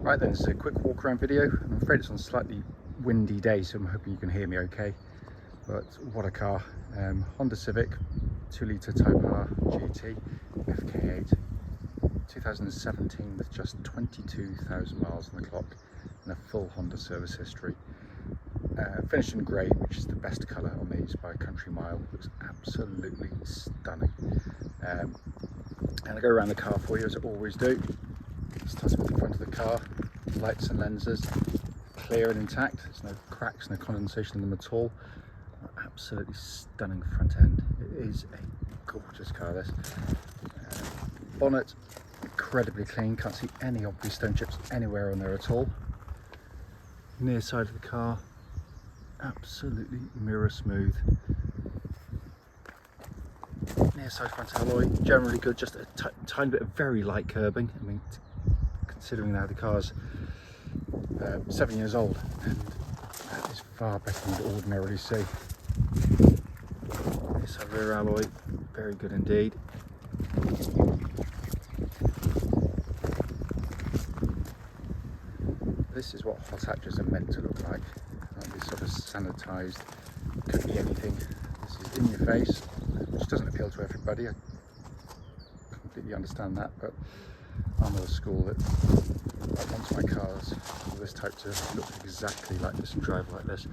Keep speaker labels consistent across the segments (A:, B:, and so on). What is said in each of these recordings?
A: Right then, it's a quick walk around video. I'm afraid it's on a slightly windy day, so I'm hoping you can hear me okay. But what a car. Honda Civic 2-litre Type R GT FK8 2017 with just 22,000 miles on the clock and a full Honda service history. Finished in grey, which is the best colour on these by a country mile. Looks absolutely stunning. And I go around the car for you as I always do. Starting with the front of the car, lights and lenses clear and intact. There's no cracks, no condensation in them at all. Absolutely stunning front end. It is a gorgeous car, this. Bonnet incredibly clean, can't see any obvious stone chips anywhere on there at all. Near side of the car, absolutely mirror smooth. Near side front alloy, generally good, just a tiny bit of very light curbing. I mean, considering now the car's 7 years old, and that is far better than you'd ordinarily see. This rear alloy, very good indeed. This is what hot hatches are meant to look like. These sort of sanitised, could be anything. This is in your face, which doesn't appeal to everybody. I completely understand that, but I'm of the school that I want my cars of this type to look exactly like this and drive like this.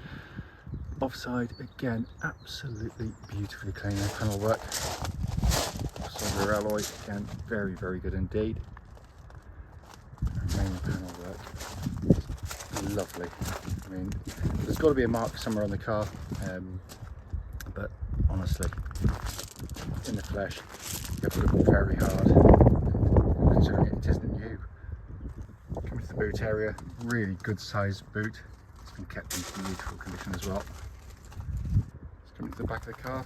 A: Offside, again, absolutely beautifully clean panel work. Offside rear alloy, again, very, very good indeed. Main panel work is lovely. I mean, there's got to be a mark somewhere on the car, but honestly, in the flesh, you have to look very hard, considering it isn't new. Coming to the boot area, really good sized boot. It's been kept in beautiful condition as well. Coming to the back of the car,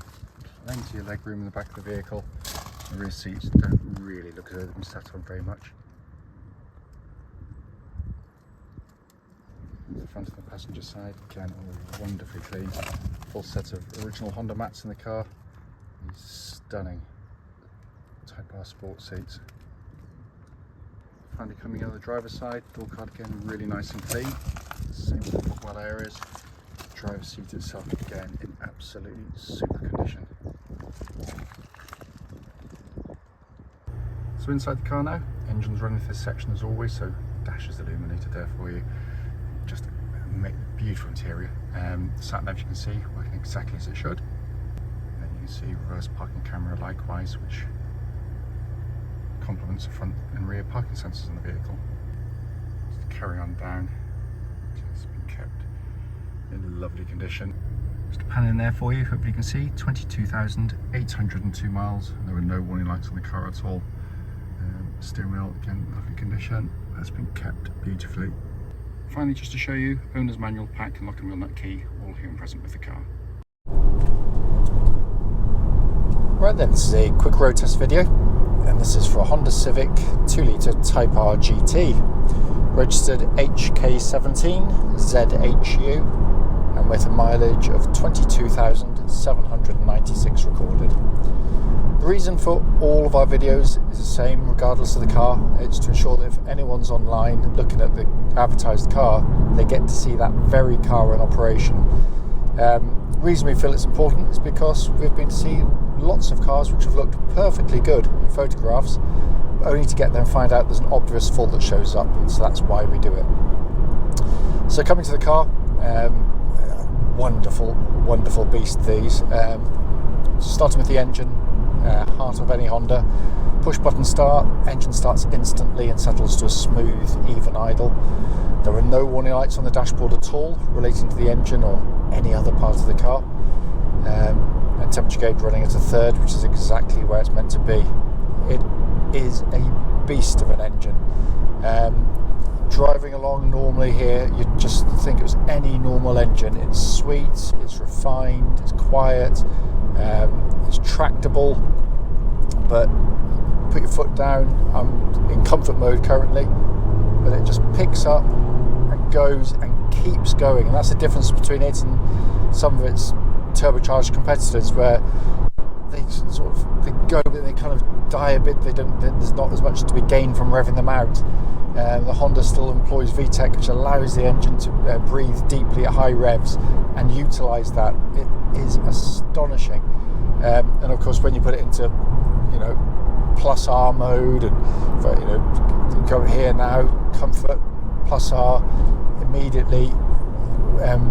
A: plenty of leg room in the back of the vehicle. The rear seats don't really look as though they've been sat on very much. The front of the passenger side, again, all wonderfully clean. Full set of original Honda mats in the car. These stunning Type R sport seats. Finally coming out the driver's side, door card again really nice and clean. Same with the footwell areas. The driver's seat itself again in absolutely super condition. So inside the car now, engine's running through this section as always, so dash is illuminated there for you. Just a beautiful interior. The sat nav you can see working exactly as it should. And then you can see reverse parking camera likewise, which complements the front and rear parking sensors in the vehicle. Just carry on down. It's been kept in lovely condition. Just a pan in there for you, hopefully you can see 22,802 miles, and there were no warning lights on the car at all. Steering wheel, again, lovely condition. That's been kept beautifully. Finally, just to show you, owner's manual, pack and lock and wheel nut key, all here and present with the car. Right then, this is a quick road test video, and this is for a Honda Civic 2-litre Type R GT, registered HK17XHU, and with a mileage of 22,796 recorded. The reason for all of our videos is the same regardless of the car. It's to ensure that if anyone's online looking at the advertised car, they get to see that very car in operation. The reason we feel it's important is because we've been to see lots of cars which have looked perfectly good in photographs, but only to get there and find out there's an obvious fault that shows up, so that's why we do it. So coming to the car, wonderful, wonderful beast these. Starting with the engine, heart of any Honda, push button start, engine starts instantly and settles to a smooth, even idle. There are no warning lights on the dashboard at all relating to the engine or any other part of the car. And temperature gauge running at a third, which is exactly where it's meant to be. It is a beast of an engine. Driving along normally here, you'd just think it was any normal engine. It's sweet, it's refined, it's quiet, it's tractable, but put your foot down. I'm in comfort mode currently, but it just picks up and goes and keeps going, and that's the difference between it and some of its turbocharged competitors, where they go, but they kind of die a bit. There's not as much to be gained from revving them out. The Honda still employs VTEC, which allows the engine to breathe deeply at high revs and utilise that. It is astonishing. And of course, when you put it into, plus R mode, and go here now, comfort, plus R, immediately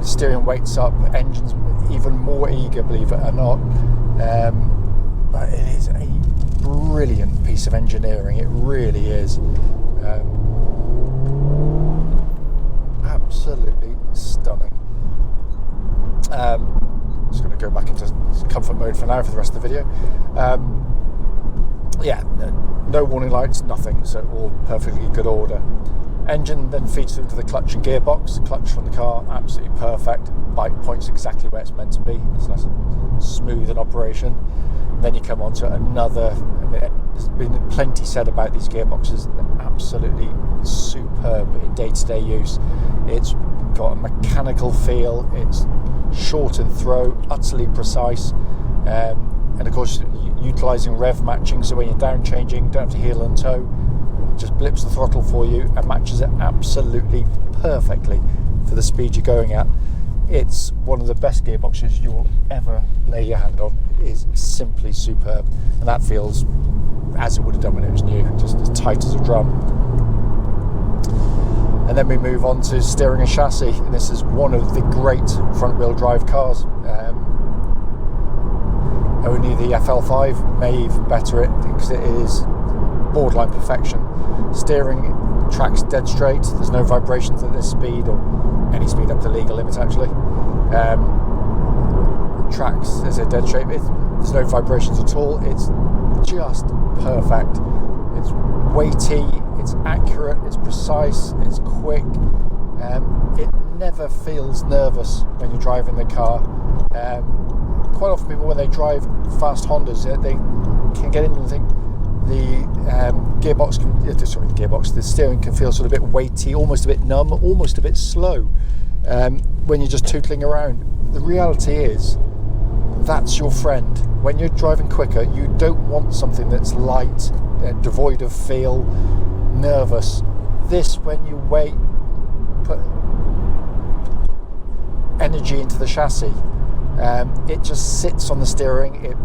A: steering weights up, engine's even more eager, believe it or not. But it is a brilliant piece of engineering, it really is. Absolutely stunning. Just going to go back into comfort mode for now for the rest of the video. No warning lights, nothing, so all perfectly good order. Engine then feeds through to the clutch and gearbox. The clutch from the car, absolutely perfect. Bike points exactly where it's meant to be. It's nice and smooth in operation. Then you come on to another. There's been plenty said about these gearboxes. They're absolutely superb in day-to-day use. It's got a mechanical feel. It's short in throw, utterly precise, and of course utilising rev matching. So when you're down changing, don't have to heel and toe. It just blips the throttle for you and matches it absolutely perfectly for the speed you're going at. It's one of the best gearboxes you will ever lay your hand on. It is simply superb, and that feels as it would have done when it was new, just as tight as a drum. And then we move on to steering and chassis, and this is one of the great front-wheel drive cars. Only the FL5 may even better it, because it is borderline perfection. Steering tracks dead straight. There's no vibrations at this speed, or any speed up to legal limits actually. Tracks as a dead straight. There's no vibrations at all. It's just perfect. It's weighty, it's accurate, it's precise, it's quick. It never feels nervous when you're driving the car. Quite often people, when they drive fast Hondas, they can get in and think the the steering can feel sort of a bit weighty, almost a bit numb, almost a bit slow when you're just tootling around. The reality is, that's your friend. When you're driving quicker, you don't want something that's light, devoid of feel, nervous. This, when you put energy into the chassis, it just sits on the steering. It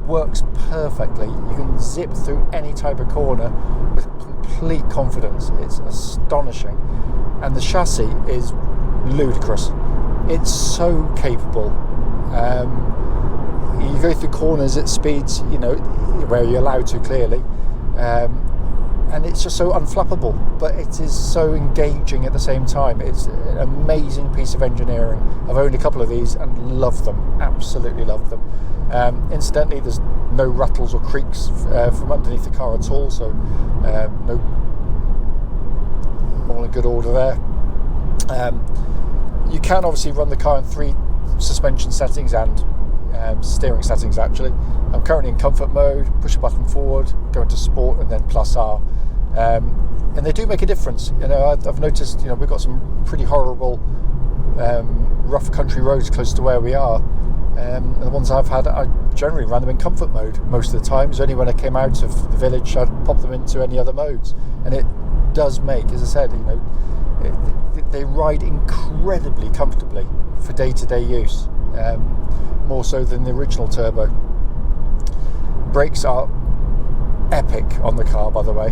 A: works perfectly. You can zip through any type of corner with complete confidence. It's astonishing, and the chassis is ludicrous. It's so capable. You go through corners at speeds, where you're allowed to, clearly, and it's just so unflappable, but it is so engaging at the same time. It's an amazing piece of engineering. I've owned a couple of these and love them, absolutely love them. Incidentally, there's no rattles or creaks from underneath the car at all, so no, all in good order there. You can obviously run the car in 3 suspension settings and steering settings actually. I'm currently in comfort mode, push a button forward, go into sport, and then plus R. And they do make a difference. I've noticed, we've got some pretty horrible rough country roads close to where we are. And the ones I've had, I generally ran them in comfort mode most of the time. It's only when I came out of the village I'd pop them into any other modes. And it does make, as I said, they ride incredibly comfortably for day-to-day use, more so than the original turbo. Brakes are epic on the car, by the way.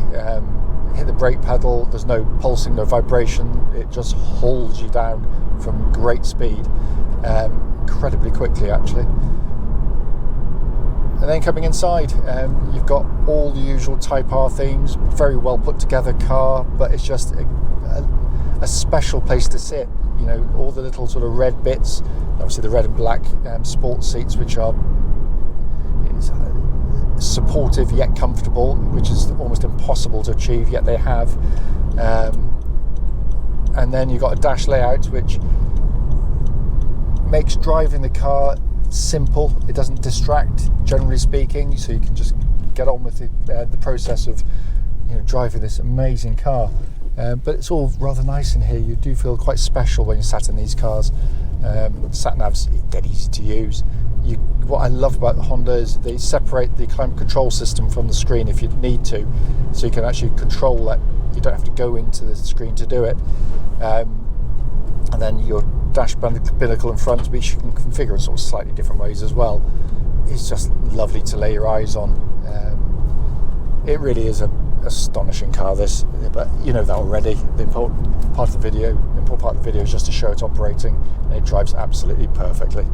A: Hit the brake pedal, there's no pulsing, no vibration. It just holds you down from great speed, incredibly quickly actually. And then coming inside, you've got all the usual Type R themes, very well put together car, but it's just a special place to sit. All the little sort of red bits, obviously the red and black sports seats, which are supportive yet comfortable, which is almost impossible to achieve, yet they have. And then you've got a dash layout which makes driving the car simple. It doesn't distract, generally speaking, so you can just get on with the process of driving this amazing car. But it's all rather nice in here. You do feel quite special when you're sat in these cars. Sat nav's dead easy to use. what I love about the Honda is they separate the climate control system from the screen if you need to, so you can actually control that. You don't have to go into the screen to do it. And then your dash binnacle and front, which you can configure in sort of slightly different ways as well. It's just lovely to lay your eyes on. It really is an astonishing car, this, but you know that already. The important part of the video is just to show it operating, and it drives absolutely perfectly.